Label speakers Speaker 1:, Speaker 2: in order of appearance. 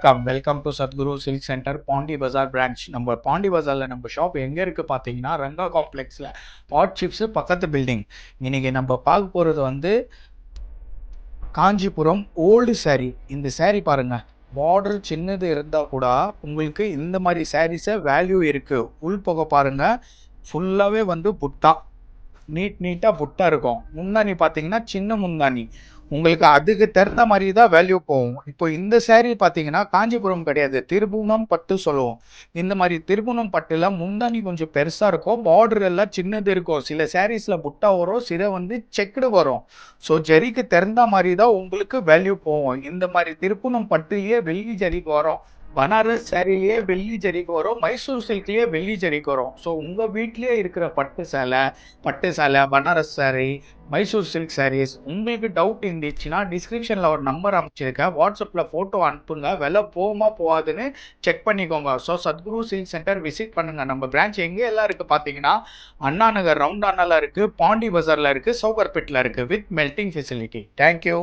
Speaker 1: வணக்கம். Welcome to Sadhguru silk centre Pondy Bazaar branch. நம்ம பாண்டி பஜாரில் நம்ம ஷாப் எங்கே இருக்குது பார்த்தீங்கன்னா, ரங்கா காம்ப்ளெக்ஸில் ஹாட் சிப்ஸு பக்கத்து பில்டிங். இன்றைக்கி நம்ம பார்க்க போகிறது வந்து காஞ்சிபுரம் ஓல்டு சாரீ. இந்த சாரீ பாருங்கள், பார்டர் சின்னது இருந்தால் கூட உங்களுக்கு இந்த மாதிரி சாரீஸை வேல்யூ இருக்குது. உள்போக பாருங்கள், ஃபுல்லாகவே வந்து புட்டா நீட்டாக புட்டா இருக்கும். முந்தானி பார்த்தீங்கன்னா சின்ன முந்தானி, உங்களுக்கு அதுக்கு தகுந்த மாதிரி தான் வேல்யூ போகும். இப்போ இந்த சேரீ பார்த்தீங்கன்னா காஞ்சிபுரம் கிடையாது, திருபுவனம் பட்டு சொல்லுவோம். இந்த மாதிரி திருபுவனம் பட்டுல முந்தானி கொஞ்சம் பெருசா இருக்கும், பார்டர் எல்லாம் சின்னது இருக்கும். சில சாரீஸ்ல புட்டா வரும், சில வந்து செக்குடு வரும். ஸோ ஜரிக்கு தகுந்த மாதிரி தான் உங்களுக்கு வேல்யூ போகும். இந்த மாதிரி திருப்புவனம் பட்டுலயே வெள்ளி ஜரிக்கு வரும், பனாரஸ் சாரிலேயே வெள்ளி ஜரிக்கு வரும், மைசூர் சில்க்லேயே வெள்ளி ஜரிக்கு வரும். ஸோ உங்கள் வீட்லேயே இருக்கிற பட்டு சேலை, பனாரஸ் சாரி, மைசூர் சில்க் சாரீஸ் உங்களுக்கு டவுட் இருந்துச்சுன்னா டிஸ்கிரிப்ஷனில் ஒரு நம்பர் அமைச்சிருக்கேன், வாட்ஸ்அப்பில் ஃபோட்டோ அனுப்புங்க. விலை போகுமா போகாதுன்னு செக் பண்ணிக்கோங்க. So Sadhguru silk centre visit பண்ணுங்கள். நம்ம பிரான்ச் எங்கே எல்லாம் இருக்குது பார்த்தீங்கன்னா, அண்ணா நகர் ரவுண்டானால இருக்குது, பாண்டி பஜாரில் இருக்குது, சௌகர்பேட்டில் இருக்குது வித் மெல்டிங் ஃபெசிலிட்டி. தேங்க்யூ.